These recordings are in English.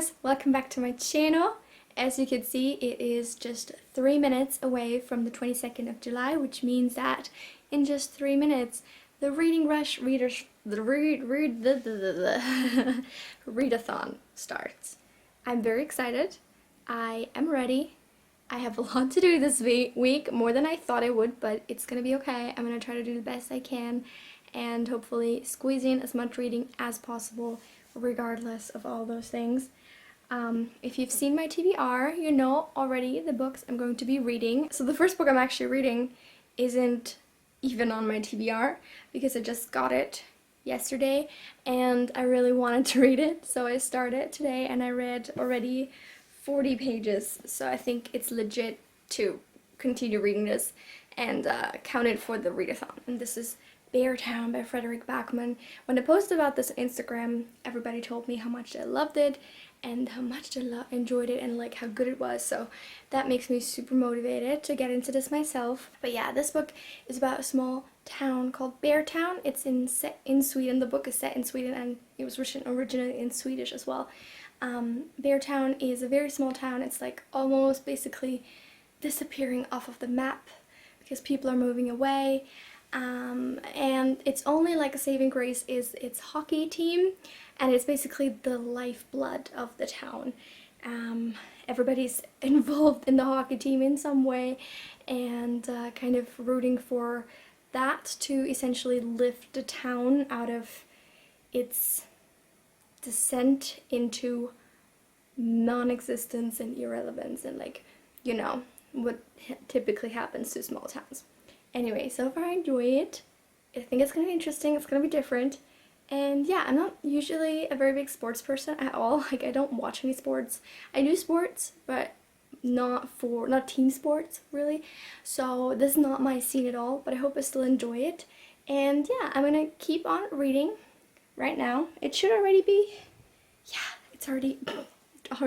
guys, welcome back to my channel. As you can see, it is just 3 minutes away from the 22nd of July, which means that in just 3 minutes, the reading rush read-a-thon starts. I'm very excited. I am ready. I have a lot to do this week, more than I thought I would, but it's gonna be okay. I'm gonna try to do the best I can and hopefully squeeze in as much reading as possible regardless of all those things. If you've seen my TBR, you know already the books I'm going to be reading. So the first book I'm actually reading isn't even on my TBR because I just got it yesterday and I really wanted to read it, so I started today and I read already 40 pages, so I think it's legit to continue reading this and count it for the readathon. And this is Beartown by Frederick Backman. When I posted about this on Instagram, everybody told me how much they loved it and how much they enjoyed it and like how good it was, so that makes me super motivated to get into this myself. But yeah, this book is about a small town called Beartown. It's set in Sweden. The book is set in Sweden and it was written originally in Swedish as well. Beartown is a very small town. It's like almost basically disappearing off of the map because people are moving away. And it's only like a saving grace is its hockey team, and it's basically the lifeblood of the town. Everybody's involved in the hockey team in some way and kind of rooting for that to essentially lift the town out of its descent into non-existence and irrelevance and, like, you know, what typically happens to small towns. Anyway, so far I enjoy it. I think it's gonna be interesting, it's gonna be different. And yeah, I'm not usually a very big sports person at all. Like, I don't watch any sports. I do sports, but not team sports, really. So this is not my scene at all, but I hope I still enjoy it. And yeah, I'm gonna keep on reading right now. It should already be, yeah, it's already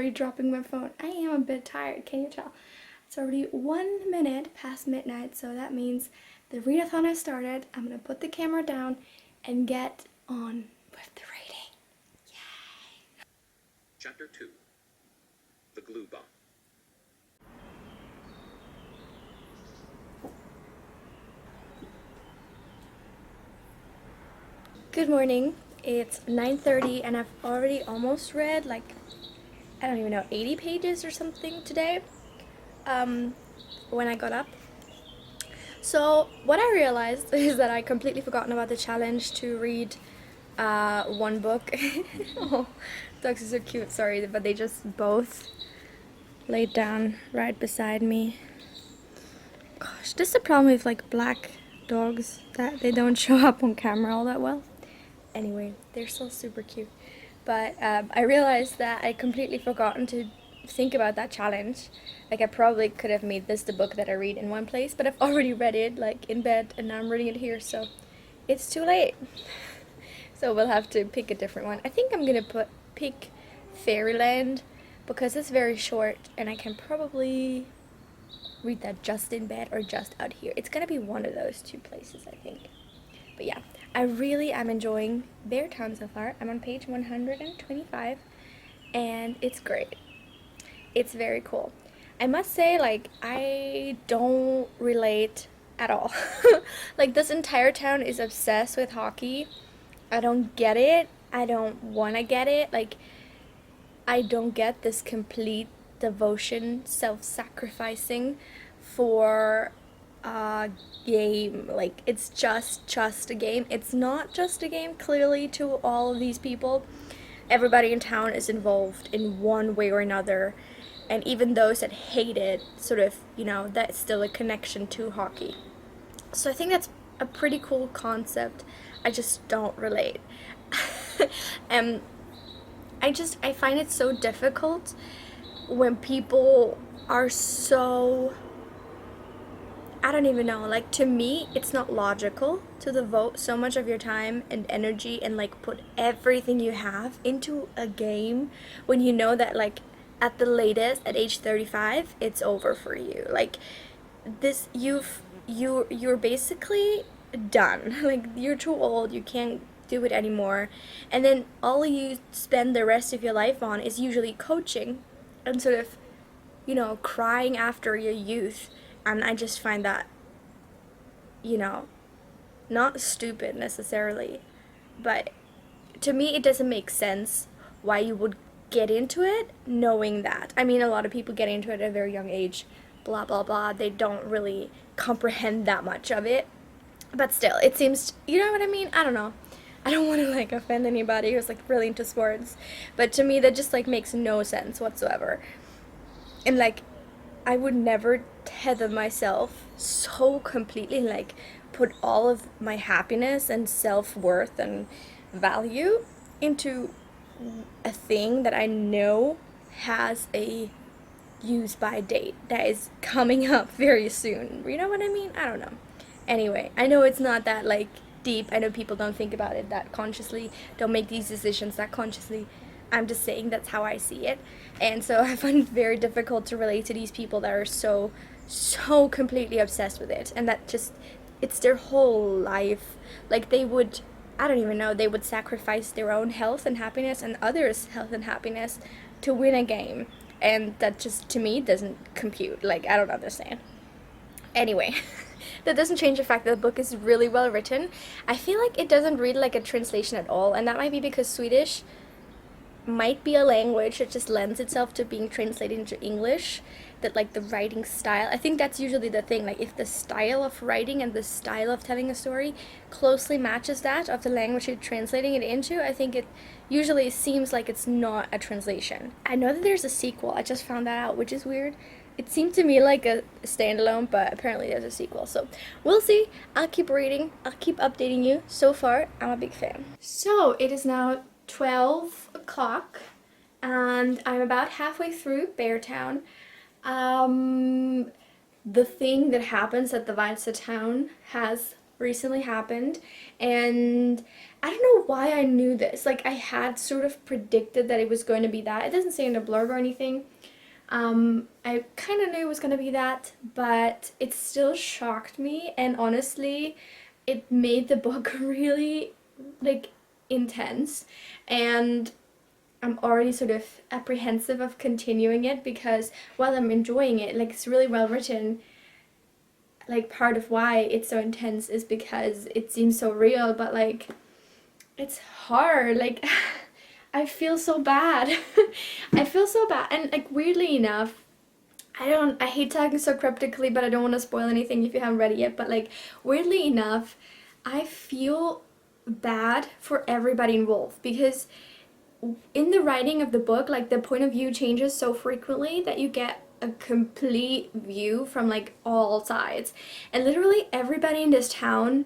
dropping my phone. I am a bit tired, can you tell? It's already 1 minute past midnight, so that means the readathon has started. I'm gonna put the camera down and get on with the reading. Yay! Chapter 2. The Glue Bomb. Good morning. It's 9:30 and I've already almost read, like, I don't even know, 80 pages or something today. When I got up. So what I realized is that I completely forgotten about the challenge to read one book. Oh, dogs are so cute, sorry, but they just both laid down right beside me. Gosh, this is the problem with like black dogs, that they don't show up on camera all that well. Anyway, they're still super cute. But I realized that I completely forgotten to think about that challenge. Like, I probably could have made this the book that I read in one place, but I've already read it like in bed and now I'm reading it here, so it's too late. So we'll have to pick a different one. I think I'm gonna pick Fairyland because it's very short and I can probably read that just in bed or just out here. It's gonna be one of those two places, I think. But yeah, I really am enjoying Beartown so far. I'm on page 125 and it's great. It's very cool. I must say, like, I don't relate at all. Like, this entire town is obsessed with hockey. I don't get it. I don't want to get it. Like, I don't get this complete devotion, self-sacrificing for a game. Like, it's just a game. It's not just a game, clearly, to all of these people. Everybody in town is involved in one way or another. And even those that hate it, sort of, you know, that's still a connection to hockey. So I think that's a pretty cool concept. I just don't relate. I find it so difficult when people are so, I don't even know, like, to me, it's not logical to devote so much of your time and energy and, like, put everything you have into a game when you know that, like, at the latest, at age 35, it's over for you. Like, this, you're basically done. Like, you're too old, you can't do it anymore. And then all you spend the rest of your life on is usually coaching and sort of, crying after your youth. And I just find that, you know, not stupid necessarily, but to me it doesn't make sense why you would get into it knowing that. I mean, a lot of people get into it at a very young age, blah blah blah. They don't really comprehend that much of it. But still, it seems, you know what I mean? I don't know. I don't want to like offend anybody who's like really into sports, but to me that just like makes no sense whatsoever. And like I would never tether myself so completely, like put all of my happiness and self-worth and value into a thing that I know has a use by date that is coming up very soon. You know what I mean? I don't know. Anyway, I know it's not that like deep. I know people don't think about it that consciously, don't make these decisions that consciously. I'm just saying that's how I see it. And so I find it very difficult to relate to these people that are so completely obsessed with it, and that just, it's their whole life. Like they would, I don't even know, they would sacrifice their own health and happiness and others' health and happiness to win a game. And that just, to me, doesn't compute. Like, I don't understand. Anyway, that doesn't change the fact that the book is really well written. I feel like it doesn't read like a translation at all, and that might be because Swedish might be a language that just lends itself to being translated into English, that like the writing style, I think that's usually the thing, like if the style of writing and the style of telling a story closely matches that of the language you're translating it into, I think it usually seems like it's not a translation. I know that there's a sequel, I just found that out, which is weird. It seemed to me like a standalone, but apparently there's a sequel, so we'll see. I'll keep reading, I'll keep updating you. So far, I'm a big fan. So it is now 12 o'clock and I'm about halfway through Beartown. The thing that happens at the read-a-thon has recently happened, and I don't know why I knew this. Like I had sort of predicted that it was going to be that. It doesn't say in the blurb or anything. I kind of knew it was going to be that, but it still shocked me, and honestly it made the book really like intense, and I'm already sort of apprehensive of continuing it because while I'm enjoying it, like it's really well written, like part of why it's so intense is because it seems so real, but like it's hard. Like I feel so bad. I feel so bad, and like weirdly enough, I hate talking so cryptically, but I don't want to spoil anything if you haven't read it yet, but like weirdly enough, I feel bad for everybody involved because in the writing of the book, like the point of view changes so frequently that you get a complete view from like all sides, and literally everybody in this town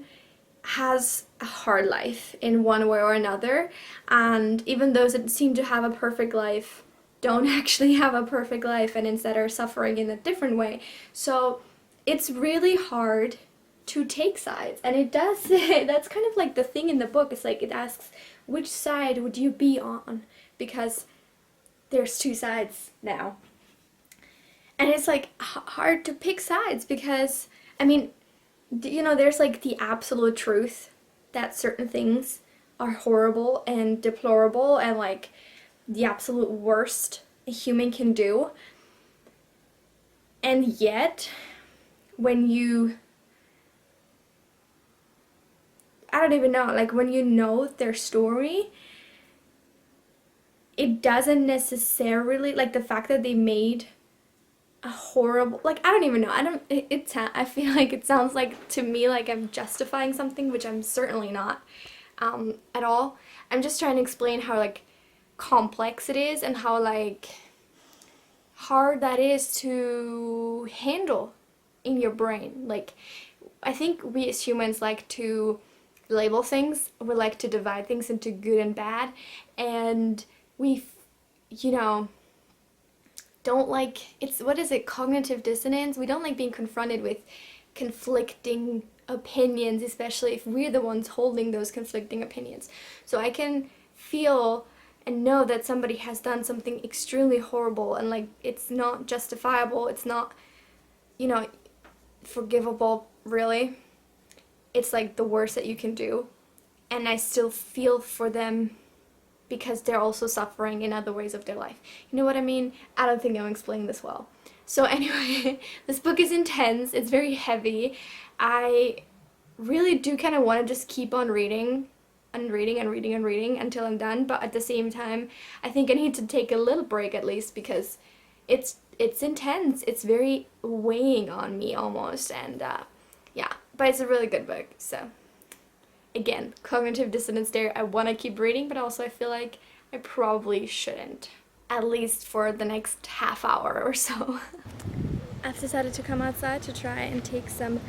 has a hard life in one way or another, and even those that seem to have a perfect life don't actually have a perfect life and instead are suffering in a different way. So it's really hard to take sides, and it does that's kind of like the thing in the book. It's like it asks, which side would you be on, because there's two sides now, and it's like hard to pick sides because I mean, there's like the absolute truth that certain things are horrible and deplorable and like the absolute worst a human can do, and yet when you, I don't even know, like when you know their story, it doesn't necessarily, like the fact that they made a horrible, like I don't even know, I feel like it sounds like to me like I'm justifying something, which I'm certainly not at all. I'm just trying to explain how like complex it is and how like hard that is to handle in your brain. Like I think we as humans like to label things, we like to divide things into good and bad, and we don't like, it's, what is it, cognitive dissonance? We don't like being confronted with conflicting opinions, especially if we're the ones holding those conflicting opinions. So I can feel and know that somebody has done something extremely horrible and like it's not justifiable, it's not, forgivable, really. It's like the worst that you can do. and I still feel for them because they're also suffering in other ways of their life. You know what I mean? I don't think I'm explaining this well. So anyway, this book is intense, it's very heavy. I really do kind of want to just keep on reading and reading and reading and reading until I'm done, but at the same time, I think I need to take a little break at least because it's intense. It's very weighing on me almost, and yeah, but it's a really good book. So again, cognitive dissonance there. I want to keep reading, but also I feel like I probably shouldn't, at least for the next half hour or so. I've decided to come outside to try and take some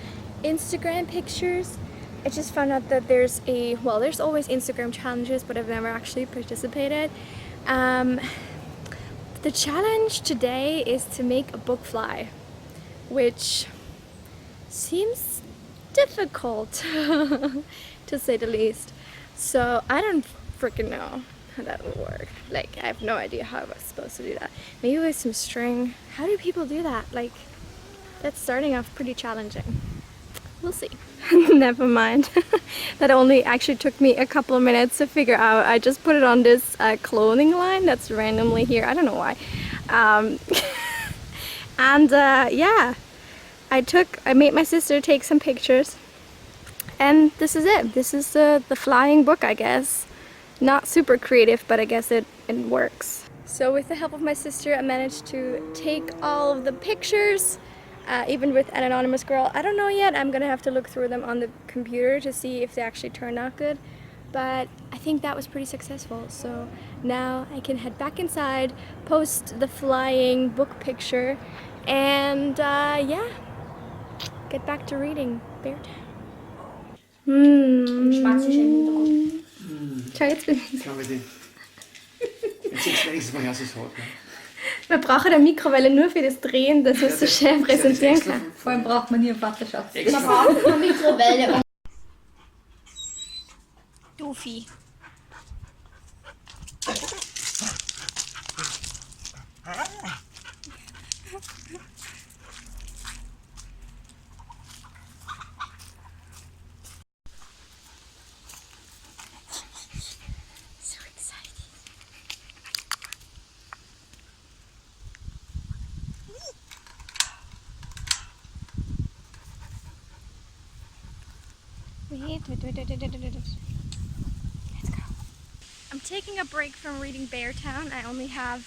Instagram pictures. I just found out that there's always Instagram challenges, but I've never actually participated. The challenge today is to make a book fly, which seems difficult to say the least. So I don't freaking know how that will work. Like, I have no idea how I was supposed to do that. Maybe with some string. How do people do that? Like, that's starting off pretty challenging. We'll see. Never mind. That only actually took me a couple of minutes to figure out. I just put it on this clothing line that's randomly here. I don't know why. Yeah, I made my sister take some pictures, and this is it. This is the flying book, I guess. Not super creative, but I guess it works. So with the help of my sister, I managed to take all of the pictures. Even with an anonymous girl. I don't know yet. I'm gonna have to look through them on the computer to see if they actually turned out good. But I think that was pretty successful. So now I can head back inside, post the flying book picture, and yeah, get back to reading Bear Town. Schau, jetzt bin ich. Schau mal den. Jetzt ist wenigstens mal ganz so. Wir brauchen eine Mikrowelle nur für das Drehen, dass man es so schön präsentieren kann. Vor allem braucht man hier einen Vaterschatz. Man braucht eine Mikrowelle. Doofi. Let's go. I'm taking a break from reading Bear Town. I only have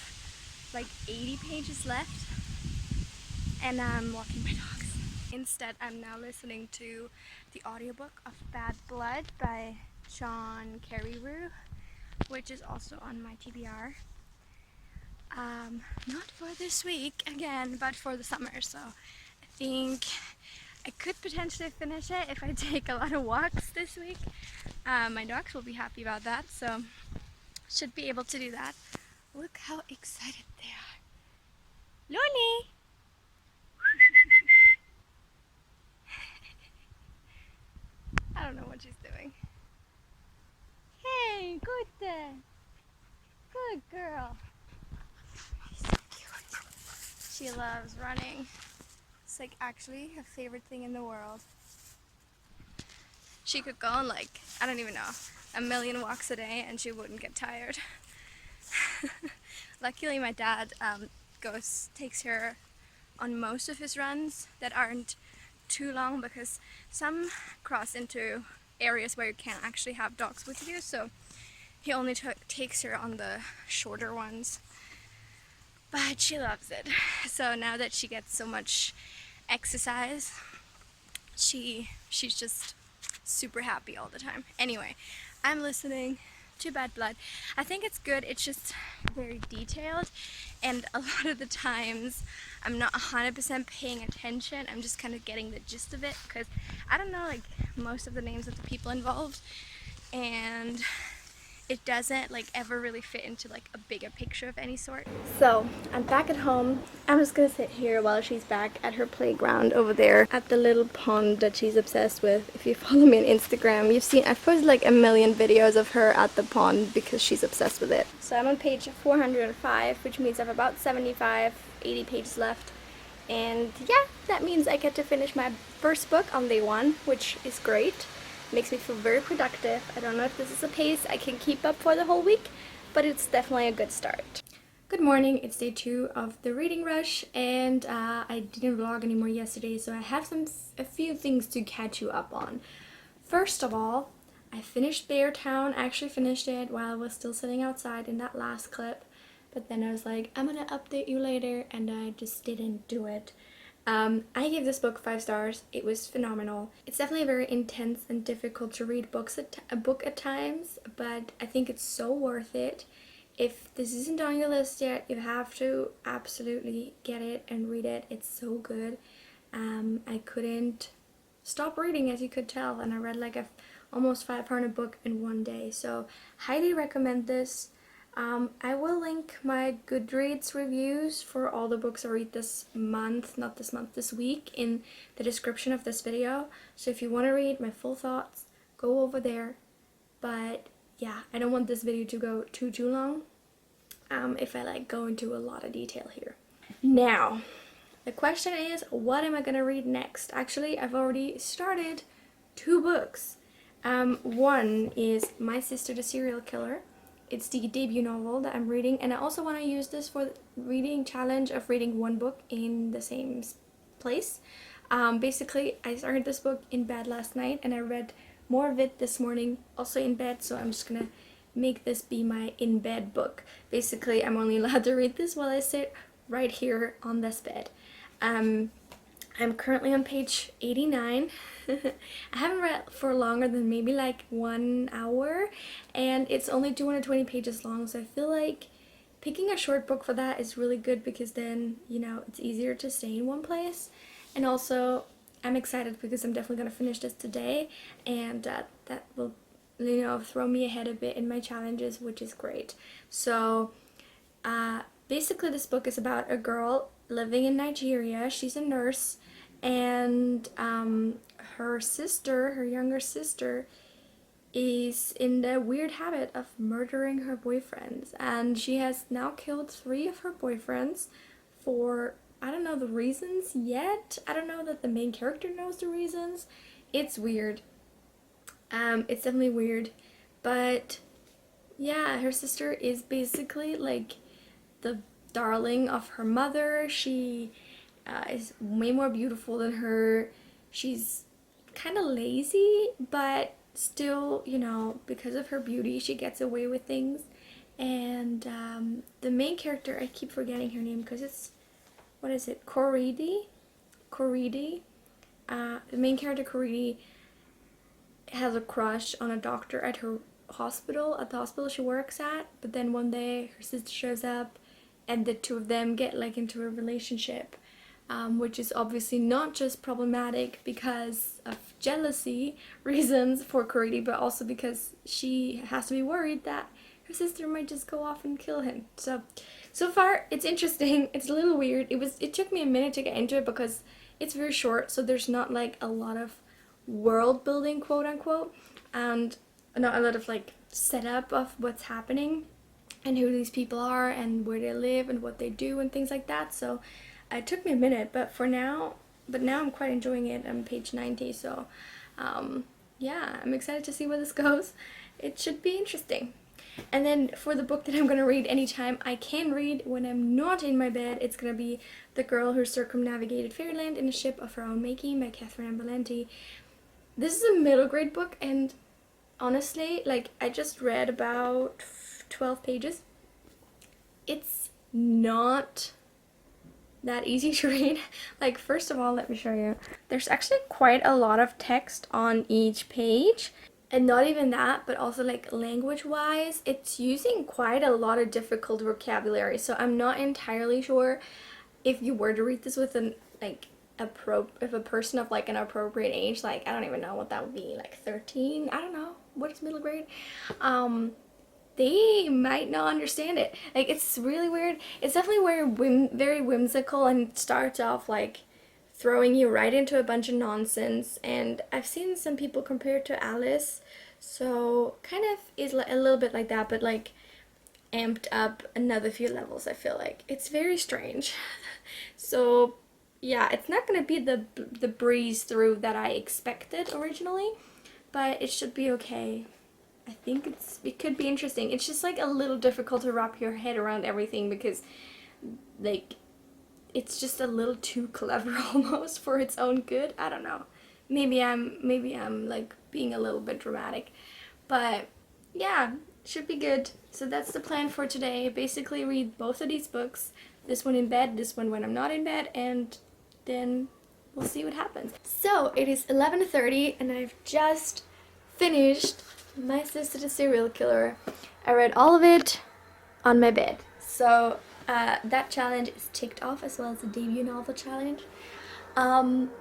like 80 pages left, and I'm walking my dogs. Instead, I'm now listening to the audiobook of Bad Blood by Sean Carreyrou, which is also on my TBR. Not for this week again, but for the summer, so I think I could potentially finish it if I take a lot of walks this week. My dogs will be happy about that, so should be able to do that. Look how excited they are. Loli! I don't know what she's doing. Hey, good. Good girl. She's so cute. She loves running. It's like actually her favorite thing in the world. She could go on like, I don't even know, 1 million walks a day and she wouldn't get tired. Luckily my dad takes her on most of his runs that aren't too long, because some cross into areas where you can't actually have dogs with you, so he only takes her on the shorter ones. But she loves it. So now that she gets so much exercise, she's just super happy all the time. Anyway, I'm listening to Bad Blood. I think it's good. It's just very detailed, and a lot of the times I'm not 100% paying attention. I'm just kind of getting the gist of it, because I don't know like most of the names of the people involved, and it doesn't like ever really fit into like a bigger picture of any sort. So I'm back at home. I'm just gonna sit here while she's back at her playground over there at the little pond that she's obsessed with. If you follow me on Instagram, you've seen I've posted like 1 million videos of her at the pond because she's obsessed with it. So I'm on page 405, which means I have about 75, 80 pages left. And yeah, that means I get to finish my first book on day 1, which is great. Makes me feel very productive. I don't know if this is a pace I can keep up for the whole week, but it's definitely a good start. Good morning, it's day 2 of the reading rush, and I didn't vlog anymore yesterday, so I have a few things to catch you up on. First of all, I finished Beartown. I actually finished it while I was still sitting outside in that last clip, but then I was like, I'm gonna update you later, and I just didn't do it. I gave this book 5 stars. It was phenomenal. It's definitely a very intense and difficult to read book at times, but I think it's so worth it. If this isn't on your list yet, you have to absolutely get it and read it. It's so good. I couldn't stop reading, as you could tell, and I read like a almost 500 book in one day, so highly recommend this. I will link my Goodreads reviews for all the books I read this month, not this month, this week, in the description of this video. So if you want to read my full thoughts, go over there. But yeah, I don't want this video to go too long if I like go into a lot of detail here. Now, the question is, what am I gonna read next? Actually, I've already started 2 books. One is My Sister the Serial Killer. It's the debut novel that I'm reading, and I also want to use this for the reading challenge of reading 1 book in the same place. Basically, I started this book in bed last night, and I read more of it this morning, also in bed, so I'm just gonna make this be my in-bed book. Basically, I'm only allowed to read this while I sit right here on this bed. I'm currently on page 89. I haven't read for longer than maybe like 1 hour, and it's only 220 pages long, so I feel like picking a short book for that is really good, because then, you know, it's easier to stay in one place. And also, I'm excited because I'm definitely going to finish this today, and that will, you know, throw me ahead a bit in my challenges, which is great. So basically this book is about a girl living in Nigeria. She's a nurse, and her younger sister, is in the weird habit of murdering her boyfriends, and she has now killed 3 of her boyfriends for, I don't know the reasons yet. I don't know that the main character knows the reasons. It's weird. It's definitely weird, but yeah, her sister is basically like the darling of her mother. She is way more beautiful than her. She's kind of lazy, but still, you know, because of her beauty, she gets away with things. And the main character, I keep forgetting her name because it's, what is it, Korede? The main character, Korede, has a crush on a doctor at the hospital she works at, but then one day her sister shows up, and the 2 of them get like into a relationship, which is obviously not just problematic because of jealousy reasons for Korede, but also because she has to be worried that her sister might just go off and kill him. So far it's interesting. It's a little weird. It took me a minute to get into it because it's very short, so there's not like a lot of world building, quote unquote, and not a lot of like setup of what's happening and who these people are and where they live and what they do and things like that. So it took me a minute, but now I'm quite enjoying it. I'm page 90, so yeah, I'm excited to see where this goes. It should be interesting. And then for the book that I'm gonna read anytime I can read when I'm not in my bed, it's gonna be The Girl Who Circumnavigated Fairyland in a Ship of Her Own Making by Catherine Valenti. This is a middle grade book, and honestly, like, I just read about 12 pages. It's not that easy to read. Like, first of all, let me show you. There's actually quite a lot of text on each page, and not even that, but also like language wise, it's using quite a lot of difficult vocabulary. So I'm not entirely sure if you were to read this with an if a person of like an appropriate age, like, I don't even know what that would be, like 13, I don't know, what is middle grade, they might not understand it. Like, it's really weird. It's definitely very whimsical, and it starts off like throwing you right into a bunch of nonsense, and I've seen some people compare it to Alice, so kind of is a little bit like that, but like amped up another few levels. I feel like it's very strange. So yeah, it's not gonna be the breeze through that I expected originally, but it should be okay. I think it could be interesting. It's just like a little difficult to wrap your head around everything because like it's just a little too clever almost for its own good. I don't know. Maybe I'm like being a little bit dramatic. But yeah, should be good. So that's the plan for today. Basically read both of these books. This one in bed, this one when I'm not in bed, and then we'll see what happens. So it is 11:30 and I've just finished My Sister the Serial Killer. I read all of it on my bed. So that challenge is ticked off, as well as the debut novel challenge.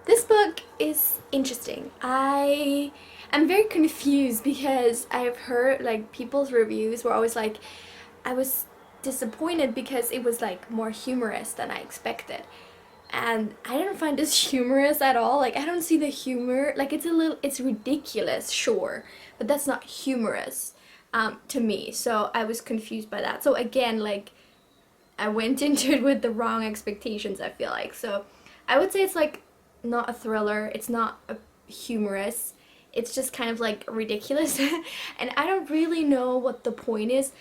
This book is interesting. I'm very confused because I've heard like people's reviews were always like, I was disappointed because it was like more humorous than I expected. And I didn't find this humorous at all. Like, I don't see the humor. Like, it's ridiculous, sure, but that's not humorous to me. So I was confused by that. So again, like, I went into it with the wrong expectations, I feel like. So I would say it's like not a thriller, it's not a humorous, it's just kind of like ridiculous. And I don't really know what the point is.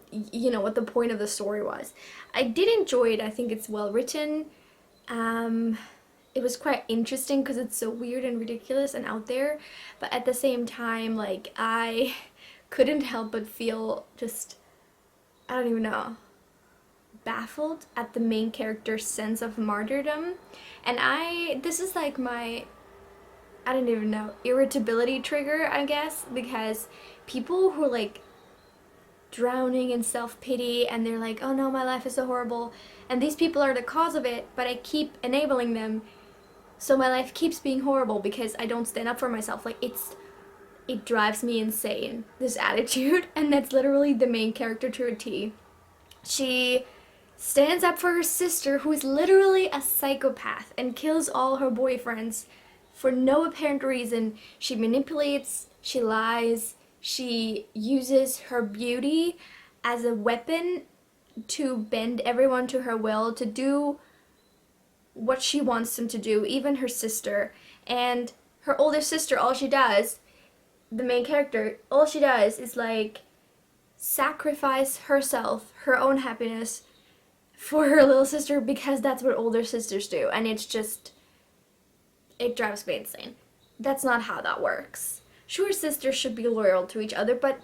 You know, what the point of the story was. I did enjoy it. I think it's well written. It was quite interesting because it's so weird and ridiculous and out there, but at the same time, like, I couldn't help but feel just, I don't even know, baffled at the main character's sense of martyrdom. And this is like my, I don't even know, irritability trigger, I guess, because people who are like drowning in self-pity and they're like, oh no, my life is so horrible, and these people are the cause of it, but I keep enabling them, so my life keeps being horrible because I don't stand up for myself. Like, it drives me insane, this attitude. And that's literally the main character to a T. She stands up for her sister, who is literally a psychopath and kills all her boyfriends for no apparent reason. She manipulates, she lies, she uses her beauty as a weapon to bend everyone to her will, to do what she wants them to do, even her sister. And her older sister, all she does, the main character, all she does is like sacrifice herself, her own happiness, for her little sister, because that's what older sisters do. And it's just, it drives me insane. That's not how that works. Sure, sisters should be loyal to each other, but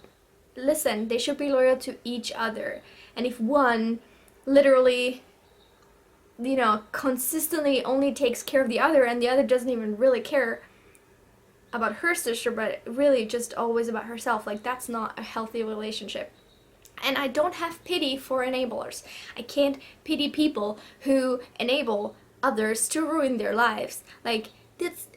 listen, they should be loyal to each other. And if one literally, you know, consistently only takes care of the other, and the other doesn't even really care about her sister, but really just always about herself, like, that's not a healthy relationship. And I don't have pity for enablers. I can't pity people who enable others to ruin their lives. Like, that's,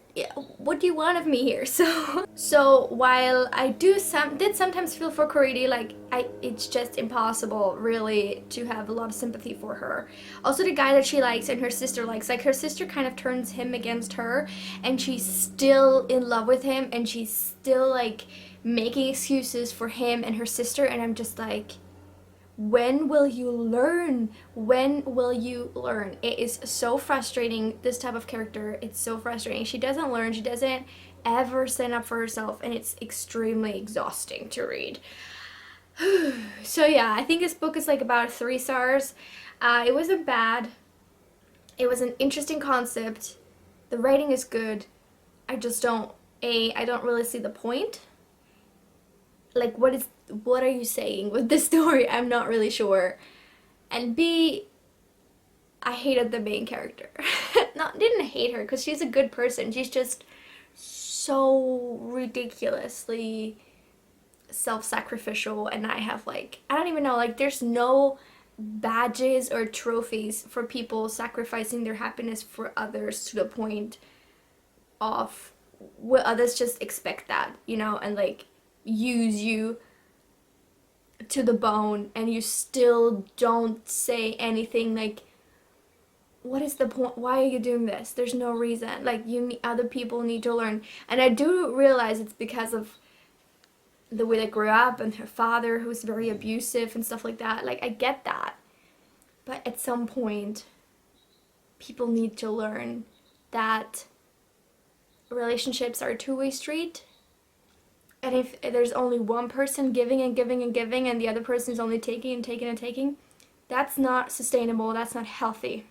what do you want of me here? So while I did sometimes feel for Coridi, like, it's just impossible really to have a lot of sympathy for her. Also, the guy that she likes and her sister likes, like, her sister kind of turns him against her, and she's still in love with him, and she's still like making excuses for him and her sister, and I'm just like, when will you learn? When will you learn? It is so frustrating, this type of character. It's so frustrating. She doesn't learn. She doesn't ever stand up for herself, and it's extremely exhausting to read. So yeah, I think this book is like about 3 stars. It wasn't bad. It was an interesting concept. The writing is good. I just don't, I don't really see the point. Like, what are you saying with this story? I'm not really sure. And B, I hated the main character. Didn't hate her, because she's a good person. She's just so ridiculously self-sacrificial, and I have like, I don't even know, like, there's no badges or trophies for people sacrificing their happiness for others to the point of where others just expect that, you know, and like use you to the bone, and you still don't say anything. Like, what is the point? Why are you doing this? There's no reason. Like, other people need to learn. And I do realize it's because of the way they grew up, and her father, who's very abusive and stuff like that. Like, I get that, but at some point people need to learn that relationships are a two-way street. And if there's only one person giving and giving and giving and the other person is only taking and taking and taking, that's not sustainable, that's not healthy.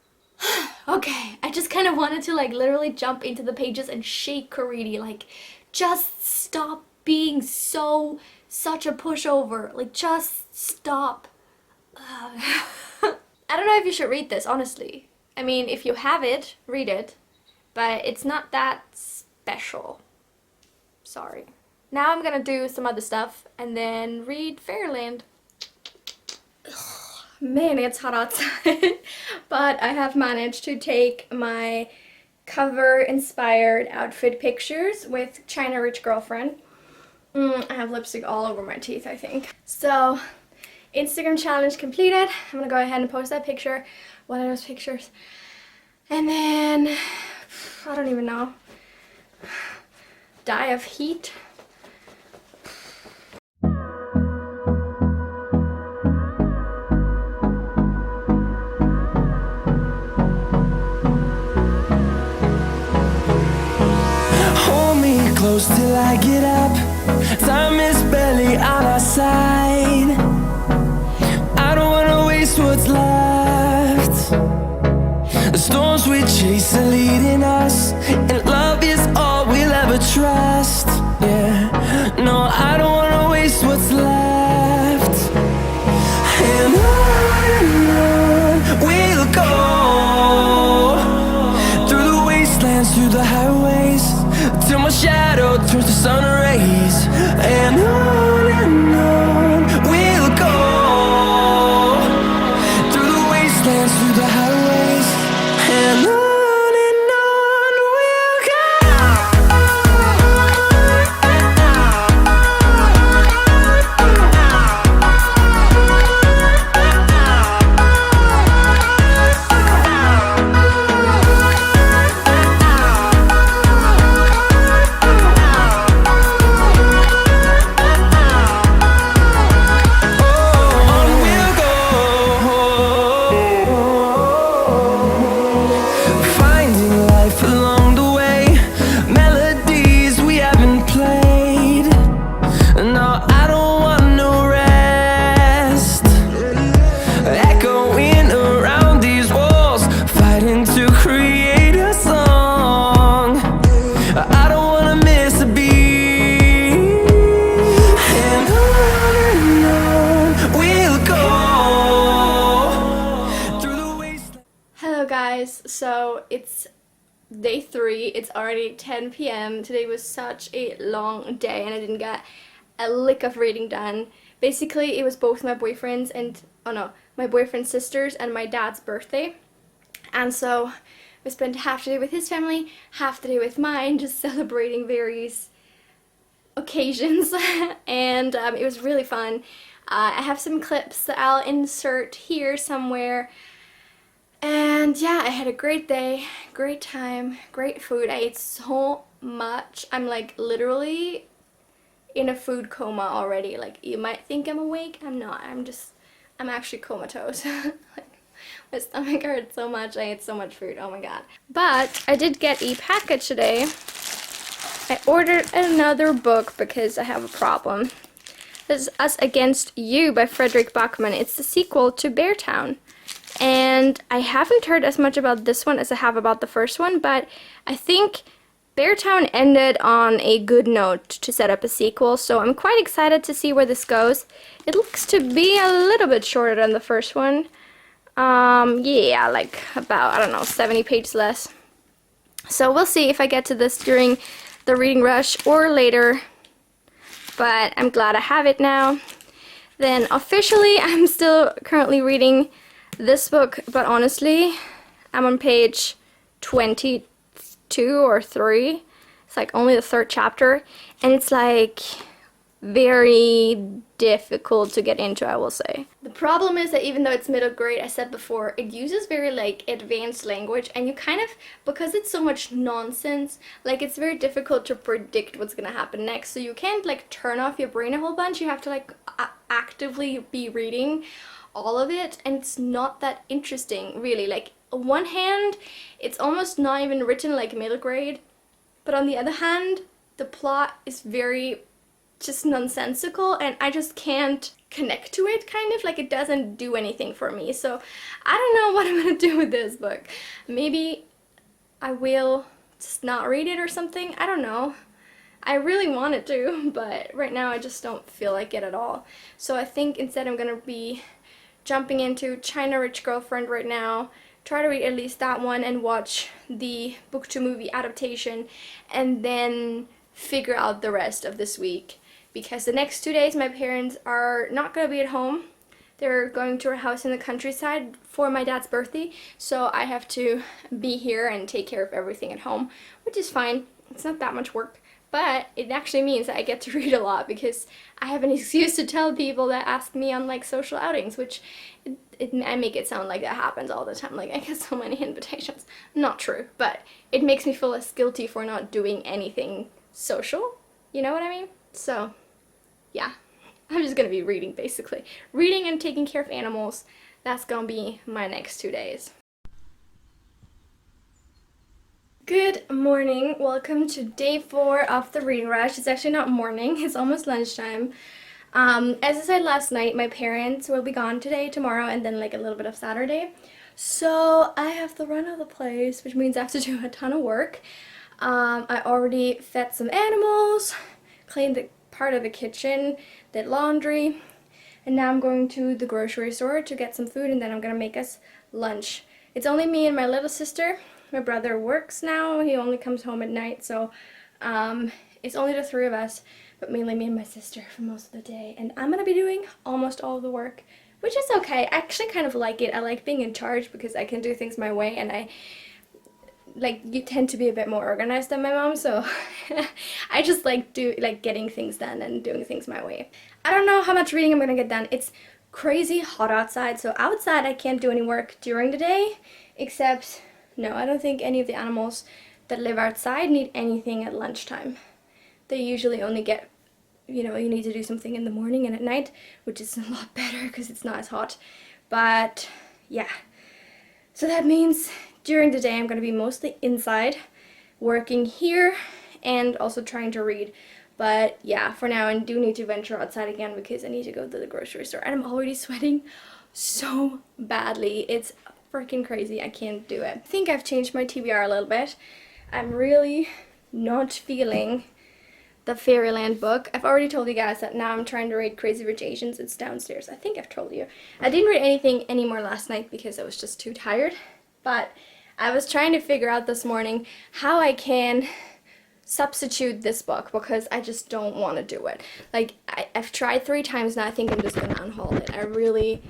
Okay, I just kind of wanted to like literally jump into the pages and shake Karidi, like just stop being such a pushover, like just stop. I don't know if you should read this, honestly. I mean, if you have it, read it, but it's not that special. Sorry. Now I'm gonna do some other stuff and then read Fairyland. Man, it's hot outside. But I have managed to take my cover inspired outfit pictures with China Rich Girlfriend. I have lipstick all over my teeth, I think. So, Instagram challenge completed. I'm gonna go ahead and post that picture, one of those pictures. And then, I don't even know, die of heat. Close till I get up. Time is barely on our side. I don't wanna waste what's left. The storms we chase are leading us, and love is all we'll ever trust. Yeah, no, I don't wanna waste what's left. And on we'll go, through the wastelands, through the highways, till my shadow turns to sun rays. And on we'll go, through the wastelands, through the highways. And on we'll So it's day 3, it's already 10 p.m. Today was such a long day and I didn't get a lick of reading done. Basically, it was both my boyfriend's and, my boyfriend's sister's and my dad's birthday. And so we spent half the day with his family, half the day with mine, just celebrating various occasions. And it was really fun. I have some clips that I'll insert here somewhere. And yeah, I had a great day, great time, great food. I ate so much. I'm like literally in a food coma already. Like, you might think I'm awake, I'm not. I'm actually comatose. Like, my stomach hurts so much. I ate so much food, oh my god. But I did get a package today. I ordered another book because I have a problem. This is Us Against You by Frederick Backman. It's the sequel to Beartown. And I haven't heard as much about this one as I have about the first one, but I think Beartown ended on a good note to set up a sequel, so I'm quite excited to see where this goes. It looks to be a little bit shorter than the first one. Yeah, like about, I don't know, 70 pages less. So we'll see if I get to this during the reading rush or later, but I'm glad I have it now. Then officially, I'm still currently reading this book, but honestly, I'm on page 22 or 3. It's like only the 3rd chapter, and it's like very difficult to get into, I will say. The problem is that even though it's middle grade, I said before, it uses very like advanced language, and you kind of, because it's so much nonsense, like it's very difficult to predict what's gonna happen next, so you can't like turn off your brain a whole bunch. You have to like actively be reading all of it, and it's not that interesting really. Like, on one hand, it's almost not even written like middle grade, but on the other hand, the plot is very just nonsensical and I just can't connect to it, kind of. Like, it doesn't do anything for me. So I don't know what I'm gonna do with this book. Maybe I will just not read it or something. I don't know. I really wanted to, but right now I just don't feel like it at all. So I think instead I'm gonna be jumping into China Rich Girlfriend right now, try to read at least that one and watch the BookTube movie adaptation, and then figure out the rest of this week. Because the next 2 days my parents are not gonna be at home. They're going to our house in the countryside for my dad's birthday, so I have to be here and take care of everything at home, which is fine. It's not that much work. But it actually means that I get to read a lot because I have an excuse to tell people that ask me on like social outings, which I make it sound like that happens all the time. Like, I get so many invitations. Not true, but it makes me feel less guilty for not doing anything social. You know what I mean? So, yeah. I'm just gonna be reading, basically. Reading and taking care of animals. That's gonna be my next 2 days. Good morning, welcome to day 4 of the reading rush. It's actually not morning, it's almost lunchtime. As I said last night, my parents will be gone today, tomorrow, and then like a little bit of Saturday. So I have the run of the place, which means I have to do a ton of work. I already fed some animals, cleaned the part of the kitchen, did laundry, and now I'm going to the grocery store to get some food, and then I'm gonna make us lunch. It's only me and my little sister. My brother works now, he only comes home at night, so it's only the 3 of us, but mainly me and my sister for most of the day. And I'm gonna be doing almost all of the work, which is okay. I actually kind of like it. I like being in charge because I can do things my way, and you tend to be a bit more organized than my mom, so I just like getting things done and doing things my way. I don't know how much reading I'm gonna get done. It's crazy hot outside, so outside I can't do any work during the day, except no, I don't think any of the animals that live outside need anything at lunchtime. They usually only get, you need to do something in the morning and at night, which is a lot better because it's not as hot. But yeah, so that means during the day I'm going to be mostly inside, working here and also trying to read. But yeah, for now I do need to venture outside again because I need to go to the grocery store, and I'm already sweating so badly. It's freaking crazy. I can't do it. I think I've changed my TBR a little bit. I'm really not feeling the Fairyland book. I've already told you guys that now I'm trying to read Crazy Rich Asians. It's downstairs. I think I've told you. I didn't read anything anymore last night because I was just too tired, but I was trying to figure out this morning how I can substitute this book because I just don't want to do it. Like, I've tried 3 times now. I think I'm just gonna unhaul it. I really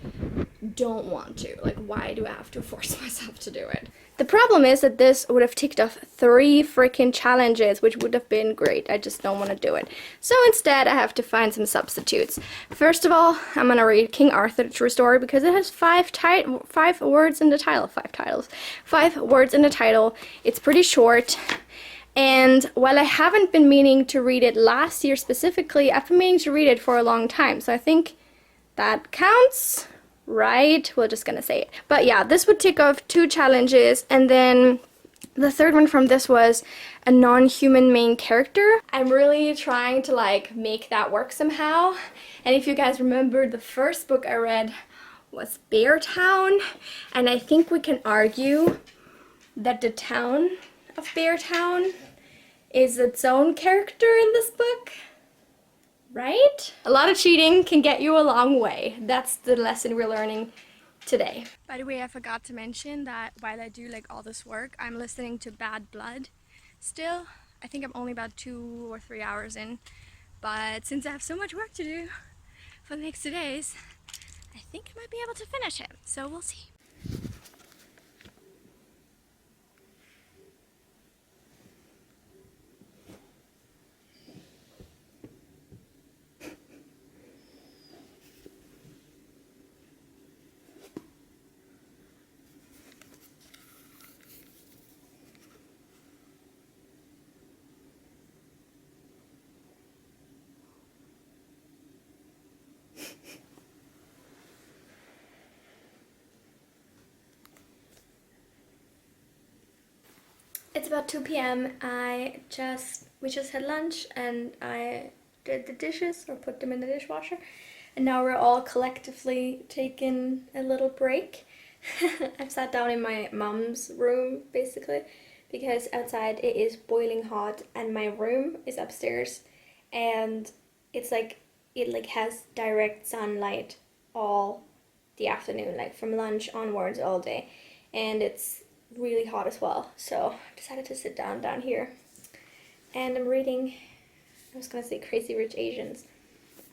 don't want to. Like, why do I have to force myself to do it? The problem is that this would have ticked off 3 freaking challenges, which would have been great. I just don't want to do it. So instead, I have to find some substitutes. First of all, I'm gonna read King Arthur: The True Story because it has 5 words in the title. 5 words in the title. It's pretty short. And while I haven't been meaning to read it last year specifically, I've been meaning to read it for a long time. So I think that counts, right? We're just gonna say it. But yeah, this would tick off 2 challenges, and then the third one from this was a non-human main character. I'm really trying to make that work somehow. And if you guys remember, the first book I read was Bear Town, and I think we can argue that the town of Bear Town is its own character in this book, right? A lot of cheating can get you a long way. That's the lesson we're learning today. By the way, I forgot to mention that while I do all this work, I'm listening to Bad Blood still. I think I'm only about 2 or 3 hours in, but since I have so much work to do for the next 2 days, I think I might be able to finish it, so we'll see. It's about 2 p.m. We just had lunch and I did the dishes or put them in the dishwasher. And now we're all collectively taking a little break. I've sat down in my mom's room basically because outside it is boiling hot and my room is upstairs and it's like it like has direct sunlight all the afternoon, like from lunch onwards all day, and it's really hot as well. So I decided to sit down here and I'm reading, I was gonna say Crazy Rich Asians,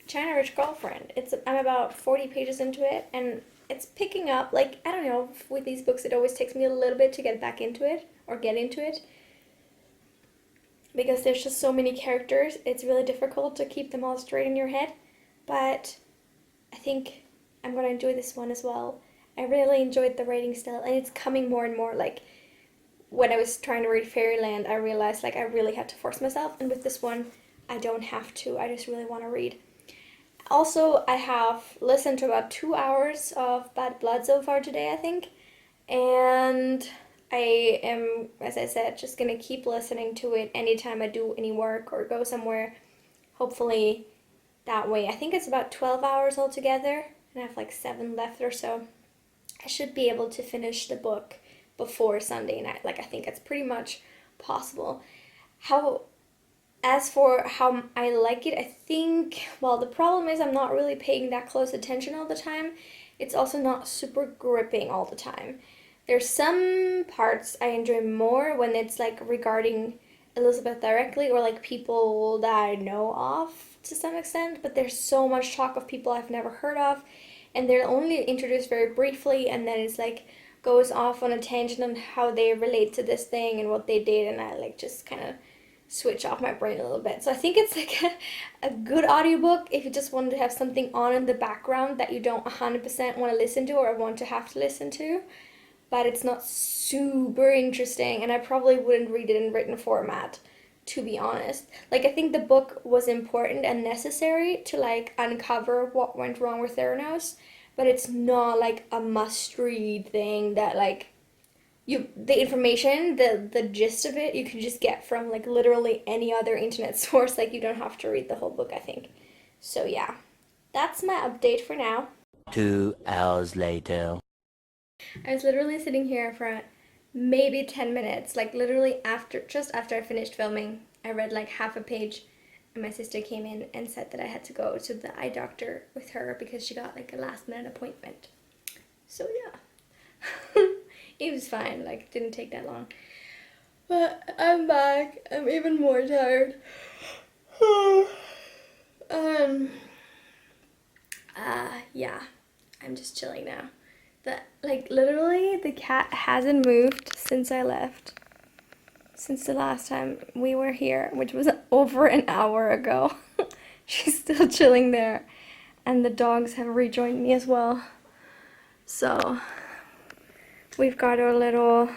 China Rich Girlfriend. I'm about 40 pages into it and it's picking up. Like, I don't know, with these books it always takes me a little bit to get back into it or get into it because there's just so many characters. It's really difficult to keep them all straight in your head, but I think I'm gonna enjoy this one as well. I really enjoyed the writing style and it's coming more and more. Like when I was trying to read Fairyland, I realized like I really had to force myself, and with this one I don't have to. I just really want to read. Also, I have listened to about 2 hours of Bad Blood so far today, I think, and I am, as I said, just gonna keep listening to it anytime I do any work or go somewhere. Hopefully that way. I think it's about 12 hours altogether and I have like 7 left or so. I should be able to finish the book before Sunday night. Like, I think it's pretty much possible. As for how I like it, I think, well, the problem is I'm not really paying that close attention all the time. It's also not super gripping all the time. There's some parts I enjoy more when it's like regarding Elizabeth directly or like people that I know of to some extent, but there's so much talk of people I've never heard of and they're only introduced very briefly and then it's like goes off on a tangent on how they relate to this thing and what they did, and I like just kind of switch off my brain a little bit. So I think it's like a good audiobook if you just want to have something on in the background that you don't 100% want to listen to or want to have to listen to, but it's not super interesting and I probably wouldn't read it in written format, to be honest. Like, I think the book was important and necessary to like uncover what went wrong with Theranos, but it's not like a must-read thing that like the information, the gist of it, you can just get from like literally any other internet source. Like, you don't have to read the whole book, I think. So yeah, that's my update for now. 2 hours later. I was literally sitting here for maybe 10 minutes, like literally just after I finished filming. I read like half a page and my sister came in and said that I had to go to the eye doctor with her because she got like a last minute appointment. So yeah. It was fine, like, didn't take that long. But I'm back. I'm even more tired. Yeah, I'm just chilling now. Like, literally, the cat hasn't moved since I left. Since the last time we were here, which was over an hour ago. She's still chilling there. And the dogs have rejoined me as well. So we've got our little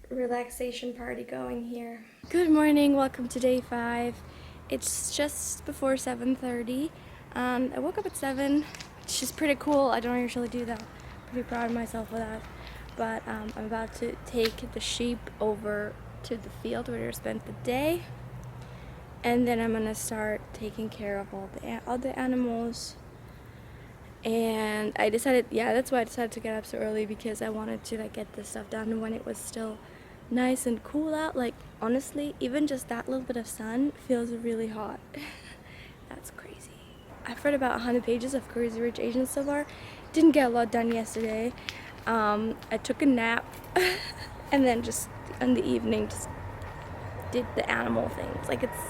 relaxation party going here. Good morning, welcome to day 5. It's just before 7:30 and I woke up at 7, which is pretty cool. I don't usually do that. I'm pretty proud of myself for that. But I'm about to take the sheep over to the field where they spent the day. And then I'm gonna start taking care of all the other animals. And I decided, yeah, that's why I decided to get up so early, because I wanted to like get this stuff done when it was still nice and cool out. Like, honestly, even just that little bit of sun feels really hot. That's crazy. I've read about 100 pages of Crazy Rich Asians so far. Didn't get a lot done yesterday. I took a nap and then just in the evening just did the animal things. Like, it's,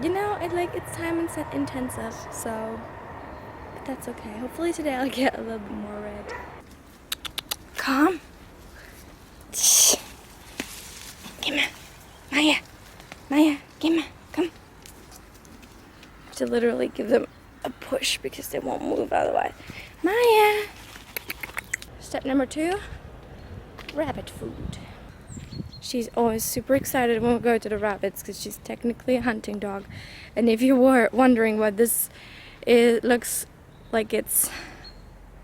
you know, it's time intensive, so that's okay. Hopefully today I'll get a little bit more read. Come. Shh. Come on. Maya. Maya, come on. Come. I have to literally give them a push because they won't move otherwise. Maya. Step number 2, rabbit food. She's always super excited when we go to the rabbits because she's technically a hunting dog. And if you were wondering what this is, looks like it's,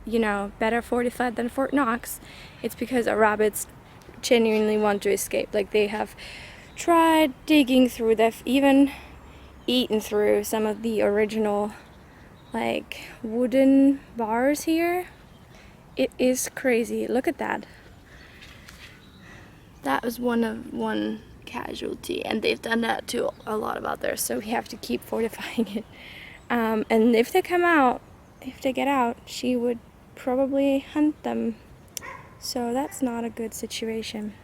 you know, better fortified than Fort Knox, it's because our rabbits genuinely want to escape. Like, they have tried digging through, they've even eaten through some of the original like wooden bars here. It is crazy. Look at that. That was one casualty, and they've done that to a lot of others, so we have to keep fortifying it. And if they come out, if they get out, she would probably hunt them. So that's not a good situation.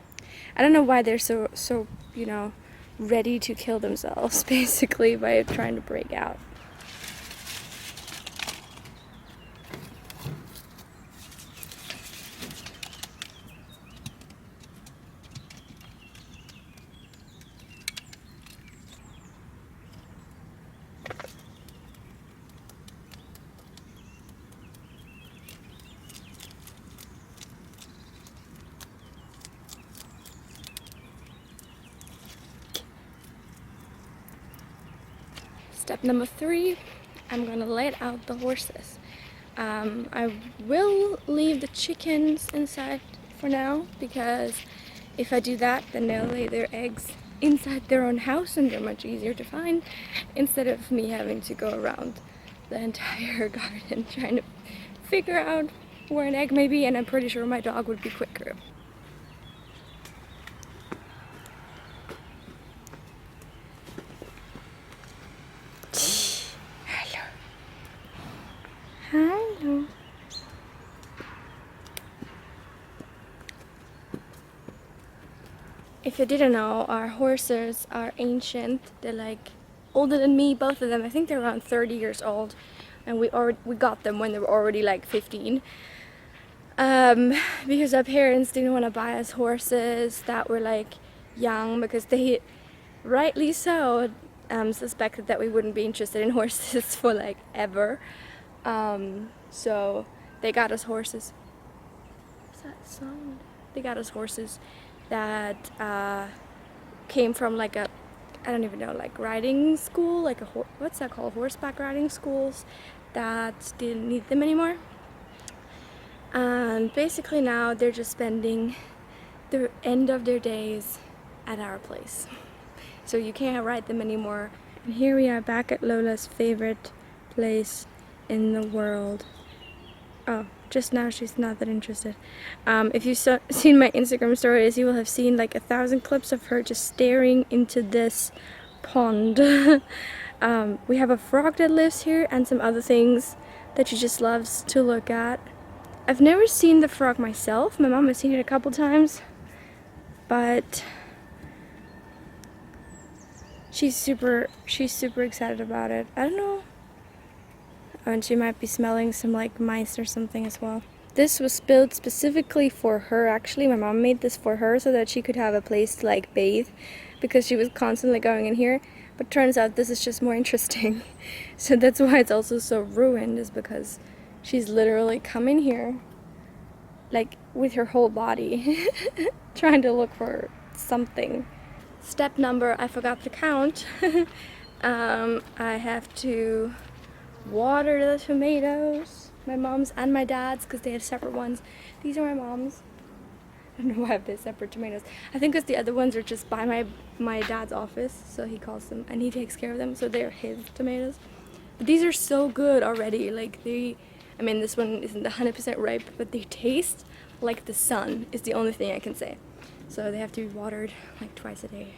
I don't know why they're so you know, ready to kill themselves basically by trying to break out. Step number 3, I'm gonna let out the horses. I will leave the chickens inside for now, because if I do that, then they'll lay their eggs inside their own house and they're much easier to find, instead of me having to go around the entire garden trying to figure out where an egg may be, and I'm pretty sure my dog would be quicker. Hello. If you didn't know, our horses are ancient. They're like older than me, both of them. I think they're around 30 years old, and we got them when they were already like 15. Because our parents didn't want to buy us horses that were like young, because they, rightly so, suspected that we wouldn't be interested in horses for like ever. So they got us horses. What's that sound? They got us horses that came from like a, I don't even know, like riding school, like a what's that called? Horseback riding schools that didn't need them anymore. And basically now they're just spending the end of their days at our place. So you can't ride them anymore. And here we are back at Lola's favorite place in the world. Oh, just now she's not that interested. If you've seen my Instagram stories, you will have seen like 1,000 clips of her just staring into this pond. We have a frog that lives here and some other things that she just loves to look at. I've never seen the frog myself. My mom has seen it a couple times, but she's super excited about it. I don't know. And she might be smelling some like mice or something as well. This was built specifically for her, actually. My mom made this for her so that she could have a place to like bathe, because she was constantly going in here. But turns out this is just more interesting. So that's why it's also so ruined, is because she's literally come in here like with her whole body trying to look for something. Step number, I forgot to count. I have to water the tomatoes, my mom's and my dad's, because they have separate ones. These are my mom's. I don't know why I have separate tomatoes. I think because the other ones are just by my dad's office, so he calls them and he takes care of them, so they're his tomatoes. But these are so good already. Like I mean, this one isn't 100% ripe, but they taste like the sun, is the only thing I can say. So they have to be watered like twice a day.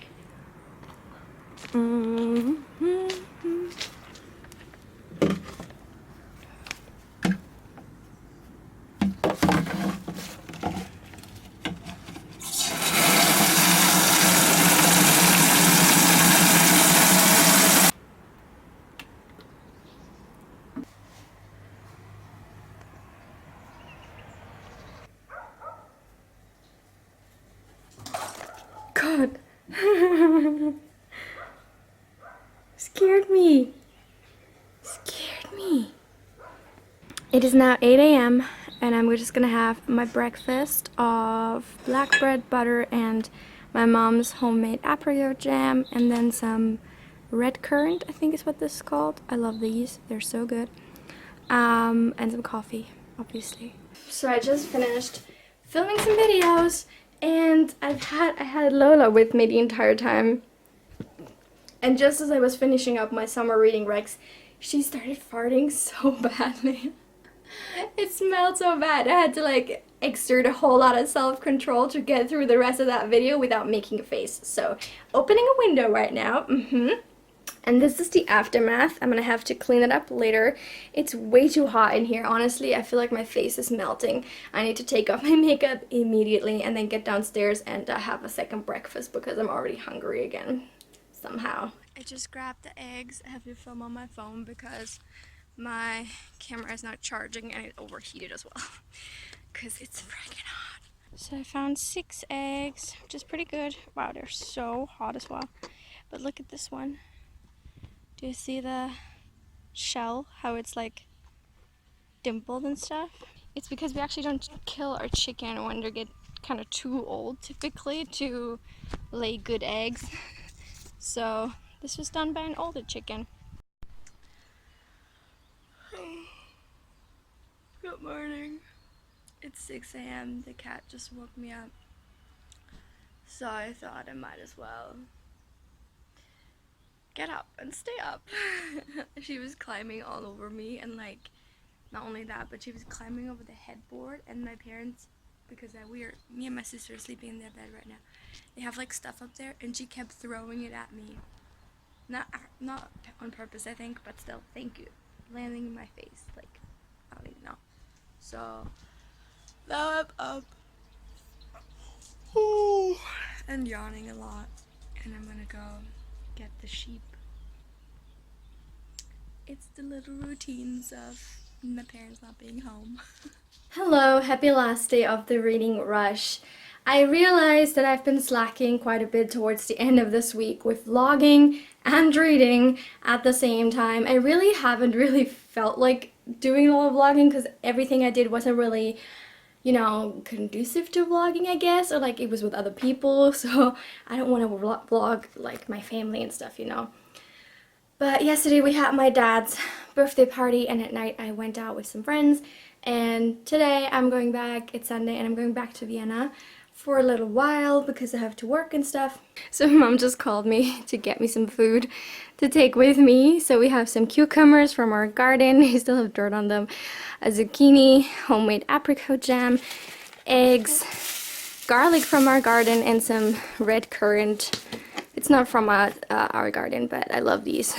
God. Scared me. It is now 8 a.m. and I'm just gonna have my breakfast of black bread, butter, and my mom's homemade apricot jam, and then some red currant, I think is what this is called. I love these, they're so good. And some coffee, obviously. So I just finished filming some videos And I had Lola with me the entire time. And just as I was finishing up my summer reading recs, she started farting so badly. It smelled so bad. I had to like exert a whole lot of self-control to get through the rest of that video without making a face. So, opening a window right now. And this is the aftermath. I'm gonna have to clean it up later. It's way too hot in here, honestly. I feel like my face is melting. I need to take off my makeup immediately and then get downstairs and have a second breakfast because I'm already hungry again. Somehow. I just grabbed the eggs. I have to film on my phone because my camera is not charging and it overheated as well because it's freaking hot. So I found 6 eggs, which is pretty good. Wow, they're so hot as well. But look at this one. Do you see the shell, how it's like dimpled and stuff? It's because we actually don't kill our chicken when they get kind of too old typically to lay good eggs. So this was done by an older chicken. Good morning. It's 6 a.m. The cat just woke me up. So I thought I might as well get up and stay up. She was climbing all over me and like, not only that, but she was climbing over the headboard, and my parents, because me and my sister are sleeping in their bed right now, they have like stuff up there and she kept throwing it at me. Not on purpose, I think, but still, thank you. Landing in my face, like, I don't even know. So, now I'm up. Ooh, and yawning a lot, and I'm gonna go get the sheep. It's the little routines of my parents not being home. Hello, happy last day of the reading rush. I realized that I've been slacking quite a bit towards the end of this week with vlogging and reading at the same time. I really haven't felt like doing a lot of vlogging because everything I did wasn't really, you know, conducive to vlogging, I guess, or like it was with other people, so I don't want to vlog like my family and stuff, you know. But yesterday we had my dad's birthday party, and at night I went out with some friends, and today I'm going back, it's Sunday, and I'm going back to Vienna for a little while because I have to work and stuff. So mom just called me to get me some food to take with me. So we have some cucumbers from our garden, they still have dirt on them, a zucchini, homemade apricot jam, eggs, garlic from our garden, and some red currant. It's not from our garden, but I love these.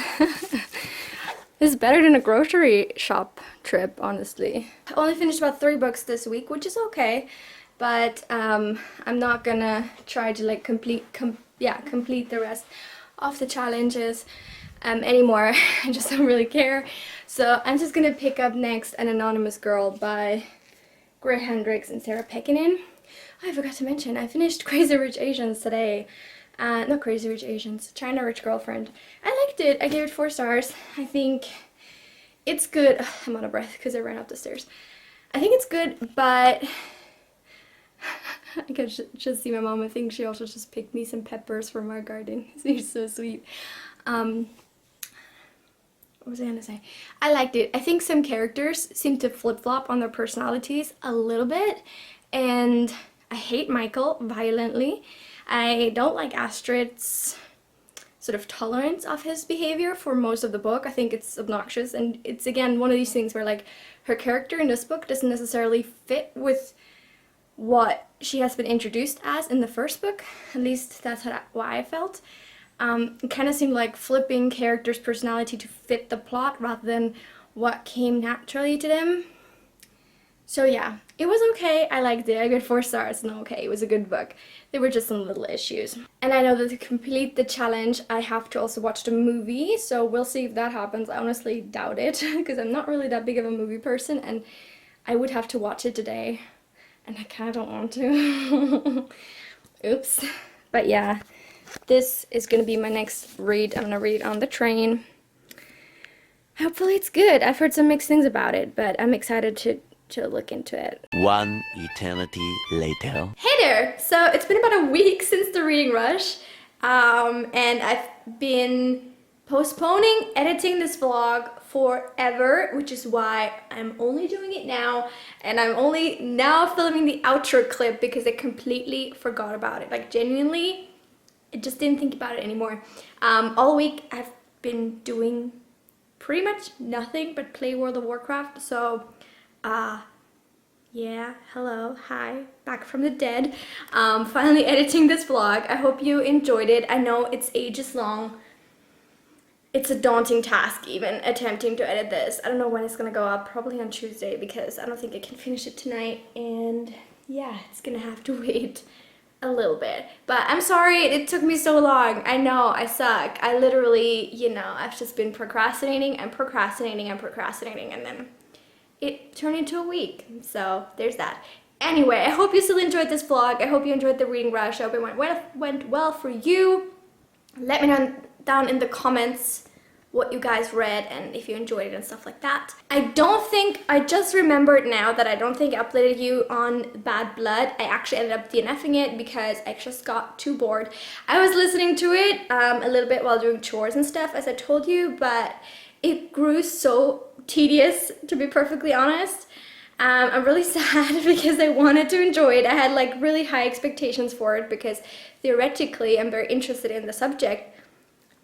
This is better than a grocery shop trip, honestly. I only finished about 3 books this week, which is okay. But I'm not gonna try to like complete the rest of the challenges anymore. I just don't really care. So I'm just gonna pick up next An Anonymous Girl by Gray Hendricks and Sarah Pekkanen. I forgot to mention, I finished Crazy Rich Asians today. Not Crazy Rich Asians, China Rich Girlfriend. I liked it. I gave it 4 stars. I think it's good. Ugh, I'm out of breath because I ran up the stairs. I think it's good, but I could just see my mom. I think she also just picked me some peppers from our garden. She's so sweet. What was I gonna say? I liked it. I think some characters seem to flip-flop on their personalities a little bit, and I hate Michael violently. I don't like Astrid's sort of tolerance of his behavior for most of the book. I think it's obnoxious, and it's again one of these things where like her character in this book doesn't necessarily fit with what she has been introduced as in the first book. At least that's why I felt. It kind of seemed like flipping characters' personality to fit the plot rather than what came naturally to them. So yeah, it was okay. I liked it. I got 4 stars. No, okay, it was a good book. There were just some little issues. And I know that to complete the challenge, I have to also watch the movie. So we'll see if that happens. I honestly doubt it because I'm not really that big of a movie person, and I would have to watch it today. And I kind of don't want to. Oops. But yeah, this is going to be my next read. I'm going to read on the train. Hopefully it's good. I've heard some mixed things about it, but I'm excited to look into it. One eternity later. Hey there! So it's been about a week since the reading rush, and I've been postponing editing this vlog forever, which is why I'm only doing it now, and I'm only now filming the outro clip because I completely forgot about it. Like genuinely, I just didn't think about it anymore. All week I've been doing pretty much nothing but play World of Warcraft, so yeah, hello, hi, back from the dead. Finally editing this vlog. I hope you enjoyed it. I know it's ages long. It's a daunting task even attempting to edit this. I don't know when it's gonna go up, probably on Tuesday, because I don't think I can finish it tonight, and yeah, it's gonna have to wait a little bit. But I'm sorry it took me so long. I know, I suck. I literally, you know, I've just been procrastinating and procrastinating and procrastinating, and then it turned into a week. So there's that. Anyway, I hope you still enjoyed this vlog. I hope you enjoyed the reading rush. I hope it went well for you. Let me know down in the comments what you guys read and if you enjoyed it and stuff like that. I just remembered now that I don't think I uploaded you on Bad Blood. I actually ended up DNFing it because I just got too bored. I was listening to it a little bit while doing chores and stuff, as I told you, but it grew so tedious, to be perfectly honest. I'm really sad because I wanted to enjoy it. I had like really high expectations for it because theoretically I'm very interested in the subject.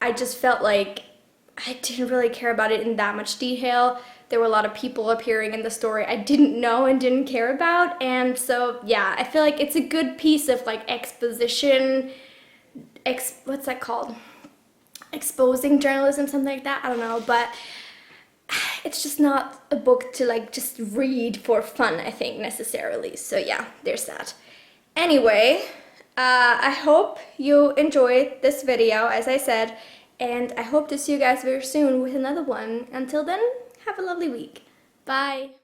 I just felt like I didn't really care about it in that much detail. There were a lot of people appearing in the story I didn't know and didn't care about, and so yeah, I feel like it's a good piece of like exposition, what's that called? Exposing journalism, something like that, I don't know, but it's just not a book to like just read for fun, I think, necessarily. So yeah, there's that. Anyway, I hope you enjoyed this video, as I said, and I hope to see you guys very soon with another one. Until then, have a lovely week. Bye!